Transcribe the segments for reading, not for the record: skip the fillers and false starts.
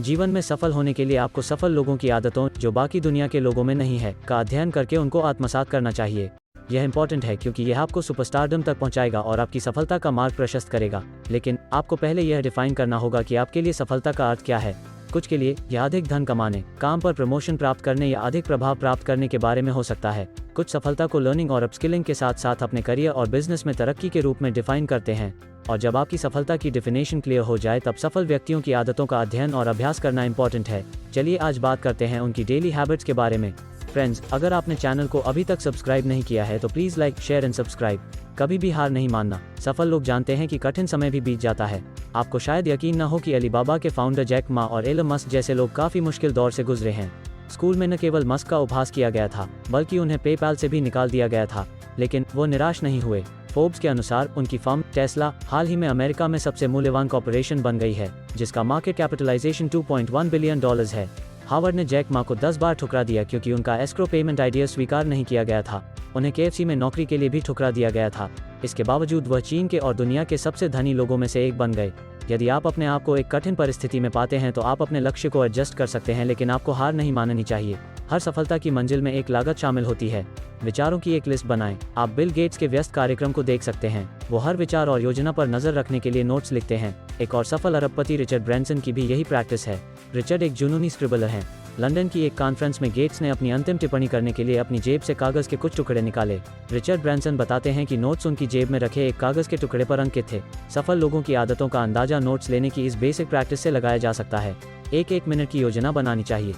जीवन में सफल होने के लिए आपको सफल लोगों की आदतों, जो बाकी दुनिया के लोगों में नहीं है, का अध्ययन करके उनको आत्मसात करना चाहिए। यह इंपॉर्टेंट है क्योंकि यह आपको सुपरस्टारडम तक पहुंचाएगा और आपकी सफलता का मार्ग प्रशस्त करेगा। लेकिन आपको पहले यह डिफाइन करना होगा कि आपके लिए सफलता का अर्थ क्या है। कुछ के लिए यह अधिक धन कमाने, काम पर प्रमोशन प्राप्त करने या अधिक प्रभाव प्राप्त करने के बारे में हो सकता है। कुछ सफलता को लर्निंग और अपस्किलिंग के साथ साथ अपने करियर और बिजनेस में तरक्की के रूप में डिफाइन करते हैं। और जब आपकी सफलता की डेफिनेशन क्लियर हो जाए तब सफल व्यक्तियों की आदतों का अध्ययन और अभ्यास करना इंपॉर्टेंट है। चलिए आज बात करते हैं उनकी डेली हैबिट्स के बारे में। फ्रेंड्स, अगर आपने चैनल को अभी तक सब्सक्राइब नहीं किया है तो please like, share and subscribe. कभी भी हार नहीं मानना। सफल लोग जानते हैं कि कठिन समय भी बीत जाता है। आपको शायद यकीन न हो कि अलीबाबा के फाउंडर जैक मा और एलन मस्क जैसे लोग काफी मुश्किल दौर से गुजरे हैं। स्कूल में न केवल मस्क का उपहास किया गया था, बल्कि उन्हें पेपैल से भी निकाल दिया गया था, लेकिन वो निराश नहीं हुए। फोर्ब्स के अनुसार उनकी फर्म टेस्ला हाल ही में अमेरिका में सबसे मूल्यवान कॉर्पोरेशन बन गई है, जिसका मार्केट कैपिटलाइजेशन $2.1 बिलियन है। हार्वर्ड ने जैक मा को 10 बार ठुकरा दिया क्योंकि उनका एस्क्रो पेमेंट आइडिया स्वीकार नहीं किया गया था। उन्हें KFC में नौकरी के लिए भी ठुकरा दिया गया था। इसके बावजूद वह चीन के और दुनिया के सबसे धनी लोगों में से एक बन गए। यदि आप अपने आप को एक कठिन परिस्थिति में पाते हैं तो आप अपने लक्ष्य को एडजस्ट कर सकते हैं, लेकिन आपको हार नहीं माननी चाहिए। हर सफलता की मंजिल में एक लागत शामिल होती है। विचारों की एक लिस्ट बनाएं। आप बिल गेट्स के व्यस्त कार्यक्रम को देख सकते हैं। वो हर विचार और योजना पर नजर रखने के लिए नोट्स लिखते हैं। एक और सफल अरबपति रिचर्ड ब्रैंसन की भी यही प्रैक्टिस है। रिचर्ड एक जुनूनी स्क्रिबलर हैं। लंदन की एक कॉन्फ्रेंस में गेट्स ने अपनी अंतिम टिप्पणी करने के लिए अपनी जेब से कागज के कुछ टुकड़े निकाले। रिचर्ड ब्रैंसन बताते हैं कि नोट्स उनकी जेब में रखे एक कागज के टुकड़े पर अंकित थे। सफल लोगों की आदतों का अंदाजा नोट्स लेने की इस बेसिक प्रैक्टिस से लगाया जा सकता है। एक मिनट की योजना बनानी चाहिए।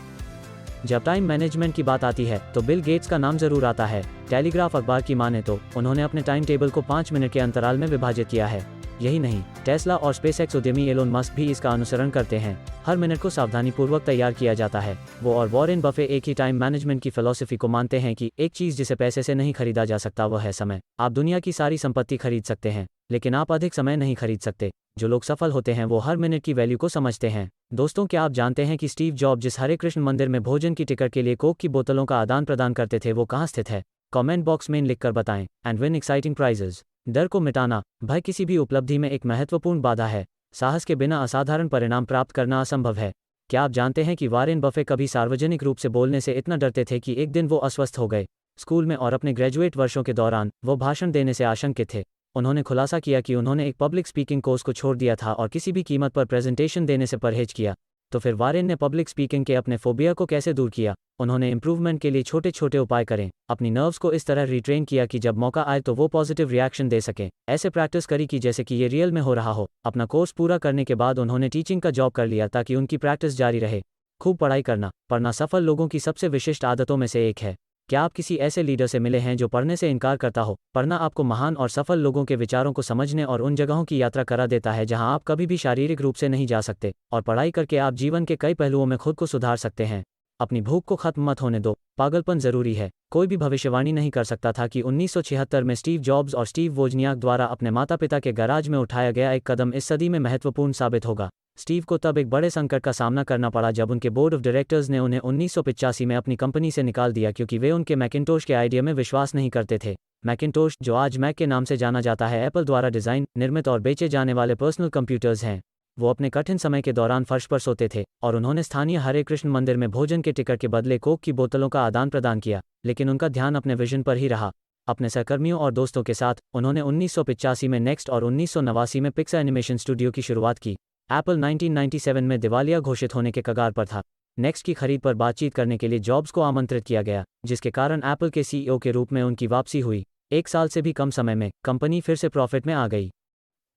जब टाइम मैनेजमेंट की बात आती है तो बिल गेट्स का नाम जरूर आता है। टेलीग्राफ अखबार की माने तो उन्होंने अपने टाइम टेबल को 5 मिनट के अंतराल में विभाजित किया है। यही नहीं, टेस्ला और स्पेसएक्स उद्यमी एलोन मस्क भी इसका अनुसरण करते हैं। हर मिनट को सावधानीपूर्वक तैयार किया जाता है। वो और वॉरेन बफे एक ही टाइम मैनेजमेंट की फिलॉसफी को मानते हैं कि एक चीज जिसे पैसे से नहीं खरीदा जा सकता वह है समय। आप दुनिया की सारी संपत्ति खरीद सकते हैं, लेकिन आप अधिक समय नहीं खरीद सकते। जो लोग सफल होते हैं वो हर मिनट की वैल्यू को समझते हैं। दोस्तों, क्या आप जानते हैं कि स्टीव जॉब जिस हरे कृष्ण मंदिर में भोजन की टिकट के लिए कोक की बोतलों का आदान प्रदान करते थे वो कहाँ स्थित है? कमेंट बॉक्स में लिखकर बताएं। And win exciting prices. डर को मिटाना। भय किसी भी उपलब्धि में एक महत्वपूर्ण बाधा है। साहस के बिना असाधारण परिणाम प्राप्त करना असंभव है। क्या आप जानते हैं कि वॉरेन बफे कभी सार्वजनिक रूप से बोलने से इतना डरते थे कि एक दिन वो अस्वस्थ हो गए? स्कूल में और अपने ग्रेजुएट वर्षों के दौरान वो भाषण देने से आशंकित थे। उन्होंने खुलासा किया कि उन्होंने एक पब्लिक स्पीकिंग कोर्स को छोड़ दिया था और किसी भी कीमत पर प्रेजेंटेशन देने से परहेज किया। तो फिर वॉरेन ने पब्लिक स्पीकिंग के अपने फोबिया को कैसे दूर किया? उन्होंने इंप्रूवमेंट के लिए छोटे छोटे उपाय करें। अपनी नर्व्स को इस तरह रिट्रेन किया कि जब मौका आए तो वो पॉजिटिव रिएक्शन दे सकें। ऐसे प्रैक्टिस करी कि जैसे कि ये रियल में हो रहा हो। अपना कोर्स पूरा करने के बाद उन्होंने टीचिंग का जॉब कर लिया ताकि उनकी प्रैक्टिस जारी रहे। खूब पढ़ाई करना। पढ़ना सफल लोगों की सबसे विशिष्ट आदतों में से एक है। क्या आप किसी ऐसे लीडर से मिले हैं जो पढ़ने से इनकार करता हो? पढ़ना आपको महान और सफल लोगों के विचारों को समझने और उन जगहों की यात्रा करा देता है जहां आप कभी भी शारीरिक रूप से नहीं जा सकते। और पढ़ाई करके आप जीवन के कई पहलुओं में खुद को सुधार सकते हैं। अपनी भूख को खत्म मत होने दो। पागलपन जरूरी है। कोई भी भविष्यवाणी नहीं कर सकता था कि 1976 में स्टीव जॉब्स और स्टीव वोजनियाक द्वारा अपने माता पिता के गैराज में उठाया गया एक कदम इस सदी में महत्वपूर्ण साबित होगा। स्टीव को तब एक बड़े संकट का सामना करना पड़ा जब उनके बोर्ड ऑफ डायरेक्टर्स ने उन्हें 1985 में अपनी कंपनी से निकाल दिया क्योंकि वे उनके मैकिन्टोश के आइडिया में विश्वास नहीं करते थे। मैकिन्टोश, जो आज मैक के नाम से जाना जाता है, एप्पल द्वारा डिजाइन, निर्मित और बेचे जाने वाले पर्सनल कंप्यूटर्स हैं। वो अपने कठिन समय के दौरान फर्श पर सोते थे और उन्होंने स्थानीय हरे कृष्ण मंदिर में भोजन के टिकट के बदले कोक की बोतलों का आदान प्रदान किया, लेकिन उनका ध्यान अपने विजन पर ही रहा। अपने सहकर्मियों और दोस्तों के साथ उन्होंने 1985 में नेक्स्ट और 1989 में पिक्सा एनिमेशन स्टूडियो की शुरुआत की। एप्पल 1997 में दिवालिया घोषित होने के कगार पर था। नेक्स्ट की खरीद पर बातचीत करने के लिए जॉब्स को आमंत्रित किया गया, जिसके कारण एप्पल के CEO के रूप में उनकी वापसी हुई। 1 साल से भी कम समय में कंपनी फिर से प्रॉफिट में आ गई।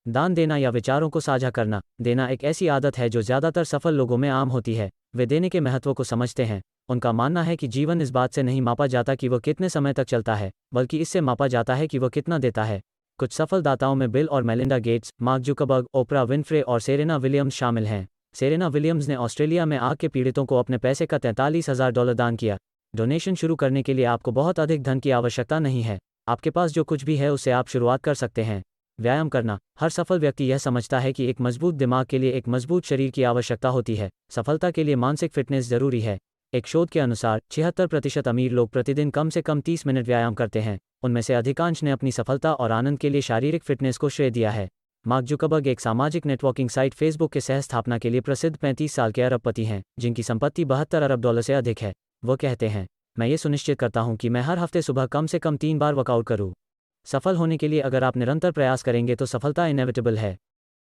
दान देना या विचारों को साझा करना। देना एक ऐसी आदत है जो ज़्यादातर सफल लोगों में आम होती है। वे देने के महत्व को समझते हैं। उनका मानना है कि जीवन इस बात से नहीं मापा जाता कि वह कितने समय तक चलता है, बल्कि इससे मापा जाता है कि वह कितना देता है। कुछ सफल दाताओं में बिल और Melinda Gates, mark Zuckerberg, Oprah Winfrey और सेरेना विलियम्स शामिल हैं। सेरेना विलियम्स ने ऑस्ट्रेलिया में आग के पीड़ितों को अपने पैसे का $43,000 दान किया। डोनेशन शुरू करने के लिए आपको बहुत अधिक धन की आवश्यकता नहीं है। आपके पास जो कुछ भी है उससे आप शुरुआत कर सकते हैं। व्यायाम करना। हर सफल व्यक्ति यह समझता है कि एक मजबूत दिमाग के लिए एक मजबूत शरीर की आवश्यकता होती है। सफलता के लिए मानसिक फिटनेस जरूरी है। एक शोध के अनुसार 76% अमीर लोग प्रतिदिन कम से कम 30 मिनट व्यायाम करते हैं। उनमें से अधिकांश ने अपनी सफलता और आनंद के लिए शारीरिक फिटनेस को श्रेय दिया है। मार्क जुकरबर्ग एक सामाजिक नेटवर्किंग साइट फेसबुक के सह स्थापना के लिए प्रसिद्ध 35 साल के अरबपति हैं, जिनकी संपत्ति $72 अरब से अधिक है। वो कहते हैं, मैं ये सुनिश्चित करता हूँ कि मैं हर हफ्ते सुबह कम से कम 3 बार वर्कआउट करूँ। सफल होने के लिए अगर आप निरंतर प्रयास करेंगे तो सफलता इनएविटेबल है।